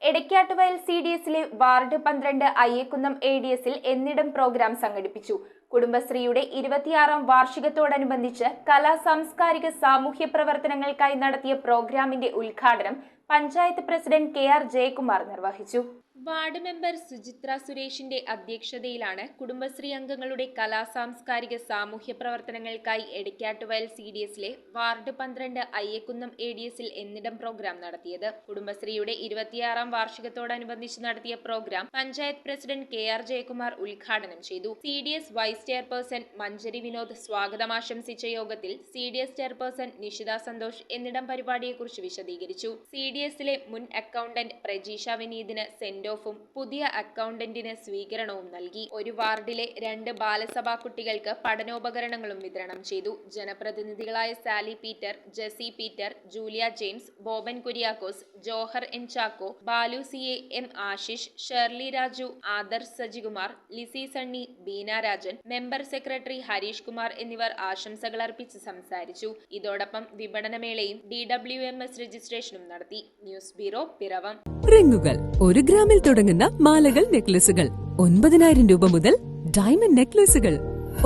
എടക്കാട്ടുവയൽ CDSലെ വാർഡ് 12 അയ്യക്കുന്നം ADSൽ എന്നിടം പ്രോഗ്രാം സംഘടിപ്പിച്ചു. കുടുംബശ്രീയുടെ 26ാം വാർഷികത്തോടനുബന്ധിച്ച് കലാ സാംസ്കാരിക സാമൂഹ്യ പ്രവർത്തനങ്ങൾക്കായി നടത്തിയ പ്രോഗ്രാമിന്റെ ഉദ്ഘാടനം പഞ്ചായത്ത് പ്രസിഡന്റ് KR ജയകുമാർ നിർവഹിച്ചു. വാർഡ് മെമ്പർ സുചിത്ര സുരേഷിന്റെ അധ്യക്ഷതയിലാണ് കുടുംബശ്രീ അംഗങ്ങളുടെ കലാ സാംസ്കാരിക സാമൂഹ്യ പ്രവർത്തനങ്ങൾക്കായി എടക്കാട്ടുവയൽ CDSലെ വാർഡ് 12 അയ്യക്കുന്നം ADSൽ എന്നിടം പ്രോഗ്രാം നടത്തിയത്. കുടുംബശ്രീയുടെ 26ാം വാർഷികത്തോടനുബന്ധിച്ച് നടത്തിയ programme panchayat president KR Jayakumar ഉദ്ഘാടനം ചെയ്തു. CDS vice chairperson Manjari Vinod സ്വാഗതം ആശംസിച്ച യോഗത്തിൽ CDS ചെയർപേഴ്സൺ നിഷിത സന്തോഷ് എന്നിടം പരിപാടിയെക്കുറിച്ച് വിശദീകരിച്ചു. CDSലെ മുൻ അക്കൗണ്ടന്റ് പ്രജീഷ വിനീതിന് സെന്റ് ഓഫും പുതിയ അക്കൗണ്ടന്റിന് സ്വീകരണവും നൽകി. ഒരു വാർഡിലെ 2 ബാലസഭാ കുട്ടികൾക്ക് പഠനോപകരണങ്ങളും വിതരണം ചെയ്തു. ജനപ്രതിനിധികളായ Sally Peter, Jessy Peter, Julia James, Boban Kuriakose, Johar N Chacko, Balu CA, M Ashish, Shirley Raju, Adarsh Sajikumar, Lizy Sunny, Beena Rajan, member secretary Harish Kumar എന്നിവർ ആശംസകൾ അർപ്പിച്ച് സംസാരിച്ചു. ഇതോടൊപ്പം വിപണനമേളയും DWMS രജിസ്ട്രേഷനും നടത്തി. News bureau, Piravom. റിങ്ങുകൾ 1 ഗ്രാമിൽ തുടങ്ങുന്ന മാലകൾ, നെക്ലസുകൾ 9,000 രൂപ മുതൽ ഡയമണ്ട് നെക്ലസുകൾ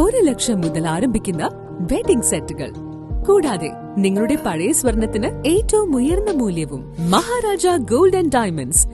1 ലക്ഷം മുതൽ ആരംഭിക്കുന്ന വെഡിംഗ് സെറ്റുകൾ, കൂടാതെ നിങ്ങളുടെ പഴയ സ്വർണത്തിന് ഏറ്റവും ഉയർന്ന മൂല്യവും. Maharaja gold and diamonds,